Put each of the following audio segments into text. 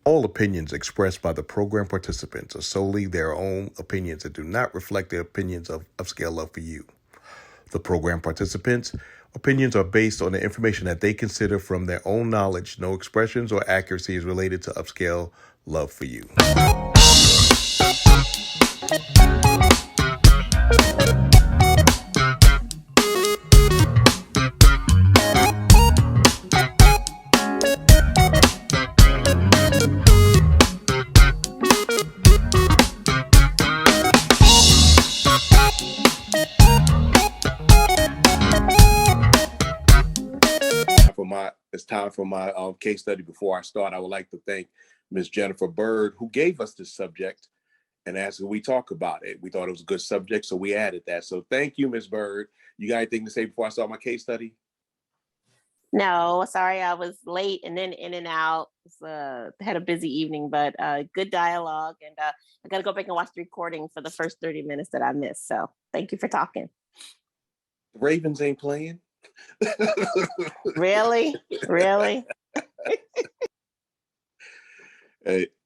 All opinions expressed by the program participants are solely their own opinions and do not reflect the opinions of Upscale Love for You. The program participants' opinions are based on the information that they consider from their own knowledge. No expressions or accuracy is related to Upscale Love for You. It's time for my case study. Before I start, I would like to thank Ms. Jennifer Bird, who gave us this subject and asked if we talk about it. We thought it was a good subject, so we added that. So thank you, Ms. Bird. You got anything to say before I start my case study? No, sorry, I was late and then in and out. Had a busy evening, but good dialogue. And I got to go back and watch the recording for the first 30 minutes that I missed. So thank you for talking. The Ravens ain't playing. Really?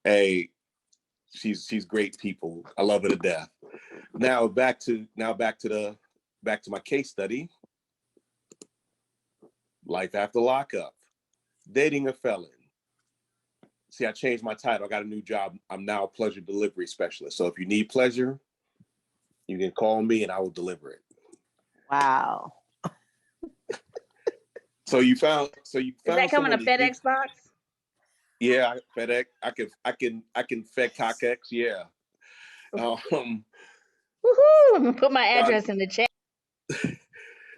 Hey, she's great people. I love her to death. Now back to my case study. Life after lockup. Dating a felon. See, I changed my title. I got a new job. I'm now a pleasure delivery specialist. So if you need pleasure, you can call me and I will deliver it. Wow. So you found. Is that coming a FedEx box? Yeah, FedEx. I can FedCockX. Yeah. Woohoo! I'm gonna put my address in the chat.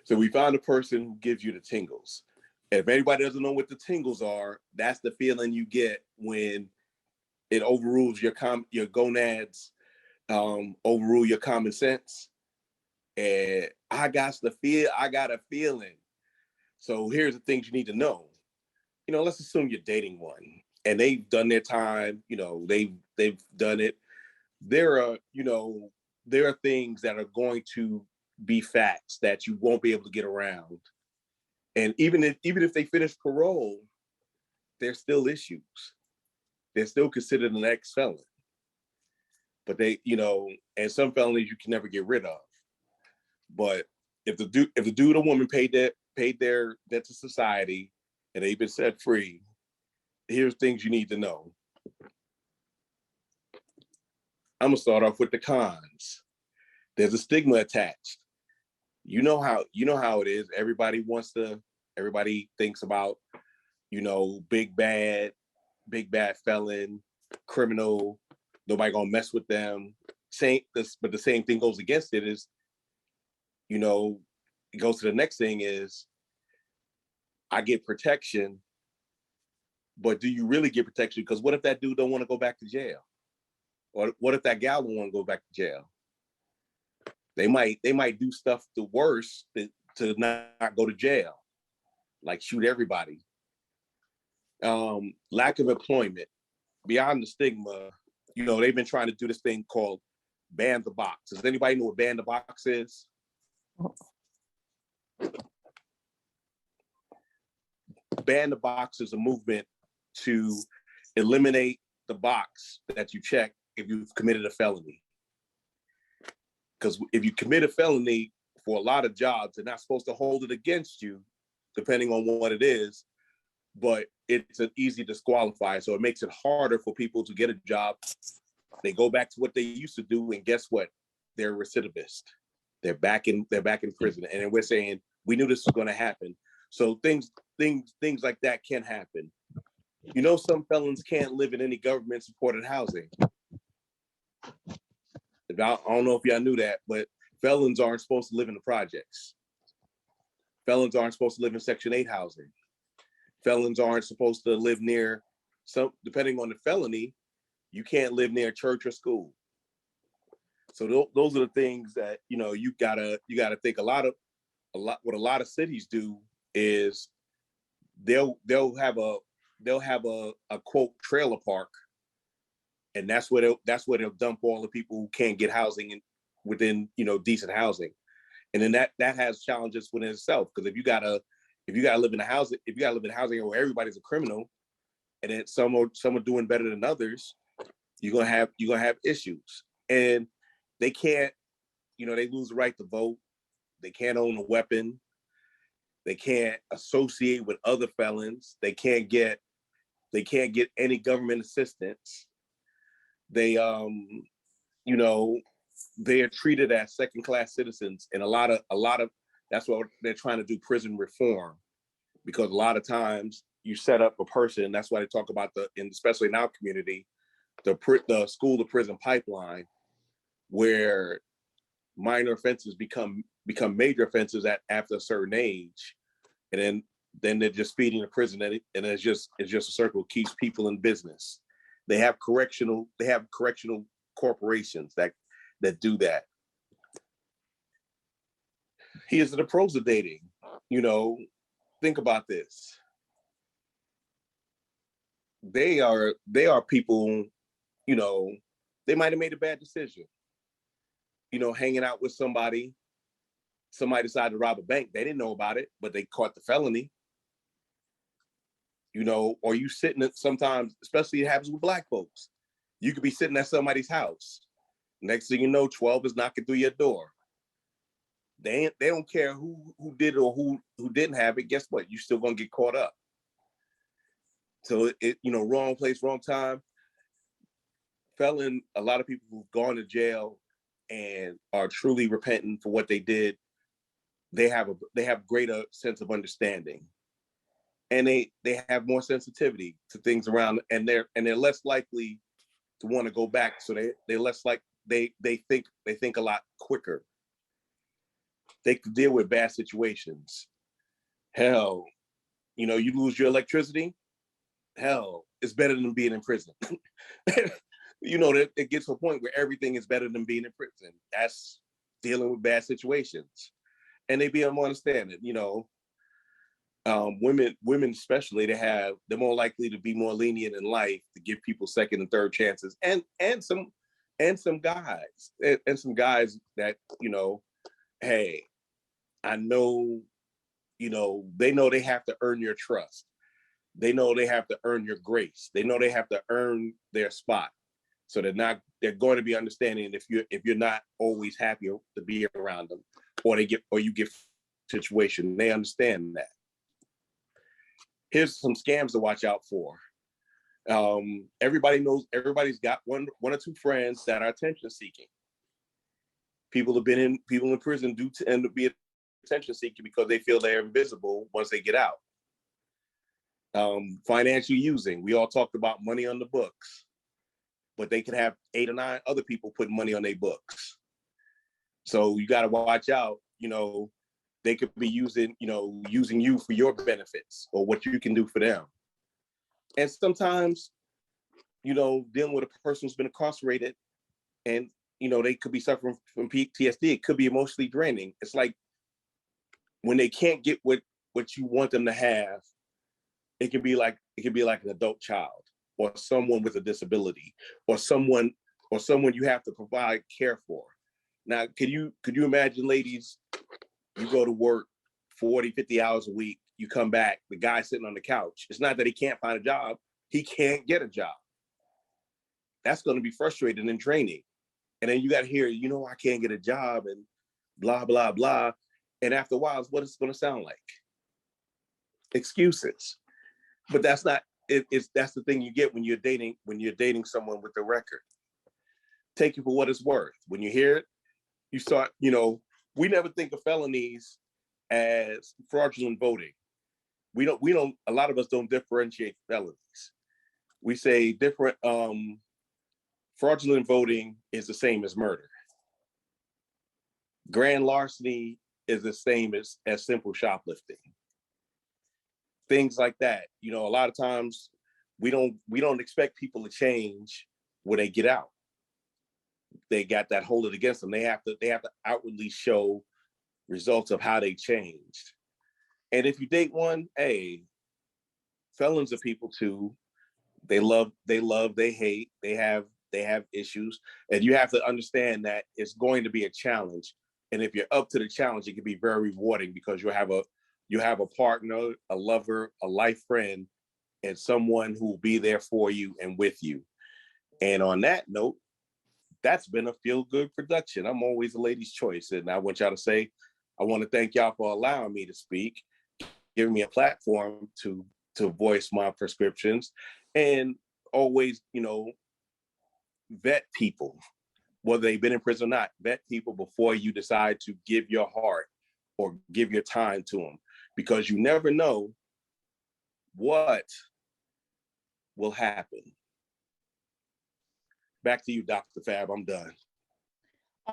So we found a person who gives you the tingles. And if anybody doesn't know what the tingles are, that's the feeling you get when it overrules your gonads, overrule your common sense. And I got a feeling. So here's the things you need to know. Let's assume you're dating one and they've done their time, they've done it. There are things that are going to be facts that you won't be able to get around. And even if they finish parole, there's still issues. They're still considered an ex-felon. But and some felonies you can never get rid of. But if the dude or woman paid their debt to society and they've been set free, here's things you need to know. I'm gonna start off with the cons. There's a stigma attached. You know how it is. Everybody thinks about, big bad felon, criminal, nobody gonna mess with them. But the same thing goes against it is, it goes to the next thing is, I get protection, but do you really get protection? Because what if that dude don't want to go back to jail? Or what if that gal don't want to go back to jail? They might do stuff the worst to not go to jail, like shoot everybody. Lack of employment. Beyond the stigma, they've been trying to do this thing called ban the box. Does anybody know what ban the box is? Ban the box is a movement to eliminate the box that you check if you've committed a felony. Because if you commit a felony for a lot of jobs, they're not supposed to hold it against you, depending on what it is, but it's an easy disqualifier. So it makes it harder for people to get a job. They go back to what they used to do, and guess what? They're recidivist. They're back in prison. And then we're saying, we knew this was going to happen. So things like that can happen. Some felons can't live in any government-supported housing. I don't know if y'all knew that, but felons aren't supposed to live in the projects. Felons aren't supposed to live in Section 8 housing. Felons aren't supposed to live near, depending on the felony, you can't live near a church or school. So those are the things that, you gotta think. What a lot of cities do is they'll have a quote trailer park, and that's where they'll dump all the people who can't get housing within decent housing. And then that has challenges within itself, because if you gotta live in a housing where everybody's a criminal, and then some are doing better than others, you're gonna have issues. And they can't, they lose the right to vote. They can't own a weapon. They can't associate with other felons. They can't get any government assistance. They they are treated as second-class citizens, and a lot of that's what they're trying to do, prison reform, because a lot of times you set up a person. That's why they talk about especially in our community, the school to prison pipeline, where minor offenses become major offenses after a certain age, and then they're just feeding the prison, and it's just a circle, keeps people in business. They have correctional corporations that do that. Here's the pros of dating. Think about this. They are people, they might have made a bad decision, hanging out with somebody decided to rob a bank. They didn't know about it, but they caught the felony. Or you sitting at, sometimes, especially it happens with Black folks, you could be sitting at somebody's house. Next thing you know, 12 is knocking through your door. They don't care who did it or who didn't have it. Guess what? You're still gonna get caught up. So wrong place, wrong time. A lot of people who've gone to jail and are truly repentant for what they did, they have greater sense of understanding, and they have more sensitivity to things around, and they're less likely to want to go back. So they're less like they think a lot quicker. They can deal with bad situations. Hell, you lose your electricity. Hell, it's better than being in prison. It gets to a point where everything is better than being in prison. That's dealing with bad situations, and they be more understanding. Women especially, they're more likely to be more lenient in life, to give people second and third chances, and some guys that hey, I know, they know they have to earn your trust. They know they have to earn your grace. They know they have to earn their spot. So they're going to be understanding if you're not always happy to be around them, or you get situation. They understand that. Here's some scams to watch out for. Everybody's got one or two friends that are attention seeking. People in prison do tend to be attention seeking because they feel they're invisible once they get out. Financial using. We all talked about money on the books, but they could have 8 or 9 other people putting money on their books. So you got to watch out. They could be using you for your benefits or what you can do for them. And sometimes, dealing with a person who's been incarcerated, and they could be suffering from PTSD. It could be emotionally draining. It's like when they can't get what you want them to have, it can be like an adult child, or someone with a disability, or someone you have to provide care for. Now, could you imagine, ladies, you go to work 40, 50 hours a week, you come back, the guy's sitting on the couch. It's not that he can't find a job, he can't get a job. That's going to be frustrating and draining. And then you got to hear, I can't get a job and blah, blah, blah. And after a while, what it's going to sound like? Excuses. But that's not, that's the thing you get when you're dating someone with a record. Take it for what it's worth. When you hear it, you start, we never think of felonies as fraudulent voting. We don't, a lot of us don't differentiate felonies. We say fraudulent voting is the same as murder. Grand larceny is the same as simple shoplifting. Things like that. A lot of times we don't expect people to change when they get out. They got that hold it against them. They have to outwardly show results of how they changed. And if you date one, hey, felons are people too. They love, they hate, they have issues. And you have to understand that it's going to be a challenge. And if you're up to the challenge, it can be very rewarding, because you have a partner, a lover, a life friend and someone who will be there for you and with you. And on that note, that's been a feel-good production. I'm always a lady's choice. And I want y'all to say, I want to thank y'all for allowing me to speak, giving me a platform to voice my prescriptions, and always, vet people, whether they've been in prison or not. Vet people before you decide to give your heart or give your time to them, because you never know what will happen. Back to you, Dr. Fab. I'm done.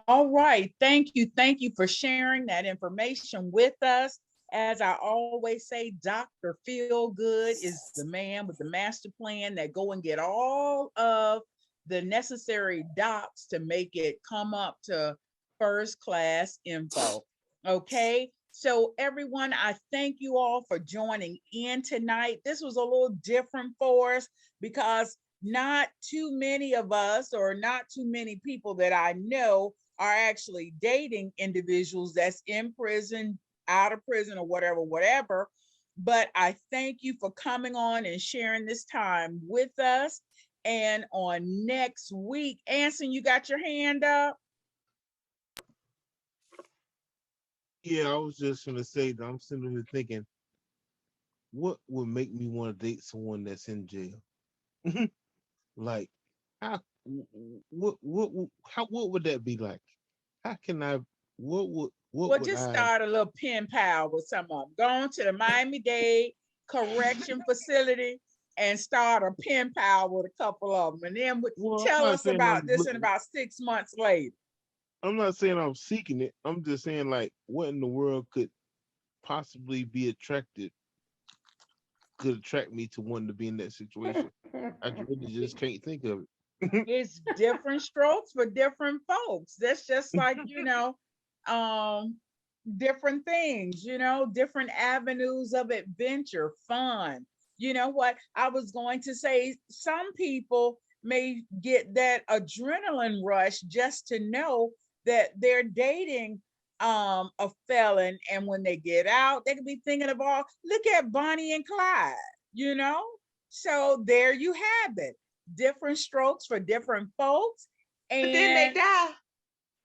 All right. Thank you. Thank you for sharing that information with us. As I always say, Dr. Feel Good is the man with the master plan that go and get all of the necessary docs to make it come up to first class info. Okay. So everyone, I thank you all for joining in tonight. This was a little different for us because not too many of us, or not too many people that I know, are actually dating individuals that's in prison, out of prison, or whatever. But I thank you for coming on and sharing this time with us. And on next week, Anson, you got your hand up? Yeah, I was just gonna say that I'm sitting here thinking, what would make me want to date someone that's in jail? Like, how, what would that be like? How can I? What Well, would just I? start a little pen pal with some of them. Go on to the Miami-Dade Correction Facility and start a pen pal with a couple of them, and then Well, I'm tell not us saying about this in about 6 months later. I'm not saying I'm seeking it. I'm just saying, like, what in the world could possibly be could attract me to wanting to be in that situation? I really just can't think of it. It's different strokes for different folks. That's just like, different things, different avenues of adventure, fun. You know what? I was going to say, some people may get that adrenaline rush just to know that they're dating a felon, and when they get out, they could be thinking of all, look at Bonnie and Clyde, so there you have it. Different strokes for different folks. And But then they die.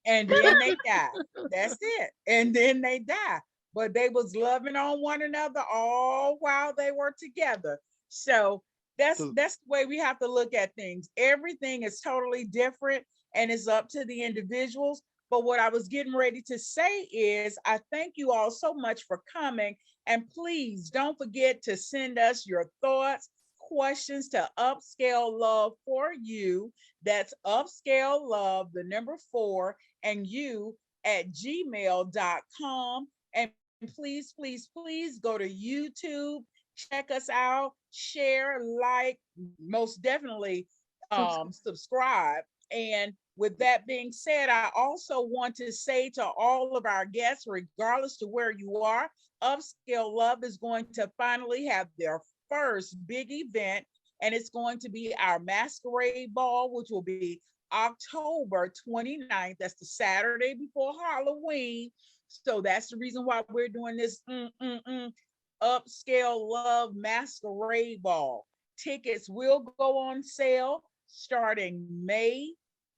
And then they die. That's it. And then they die. But they was loving on one another all while they were together. So that's the way we have to look at things. Everything is totally different, and it's up to the individuals. But what I was getting ready to say is, I thank you all so much for coming. And please don't forget to send us your thoughts, questions to Upscale Love for You. That's Upscale Love, the number 4, and you at gmail.com. And please, please, please go to YouTube, check us out, share, like, most definitely subscribe. And with that being said, I also want to say to all of our guests, regardless to where you are, Upscale Love is going to finally have their first big event, and it's going to be our masquerade ball, which will be October 29th. That's the Saturday before Halloween. So that's the reason why we're doing this Upscale Love Masquerade Ball. Tickets will go on sale starting May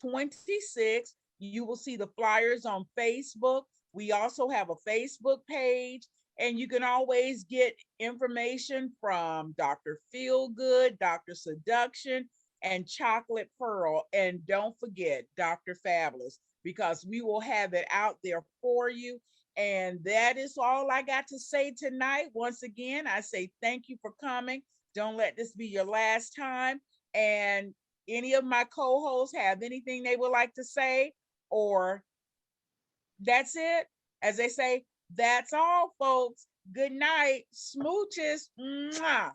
26th. You will see the flyers on Facebook. We also have a Facebook page, and you can always get information from Dr. Feelgood, Dr. Seduction, and Chocolate Pearl. And don't forget Dr. Fabulous, because we will have it out there for you. And that is all I got to say tonight. Once again, I say thank you for coming. Don't let this be your last time. And any of my co-hosts have anything they would like to say, or that's it? As they say, that's all, folks. Good night. Smooches. Mwah.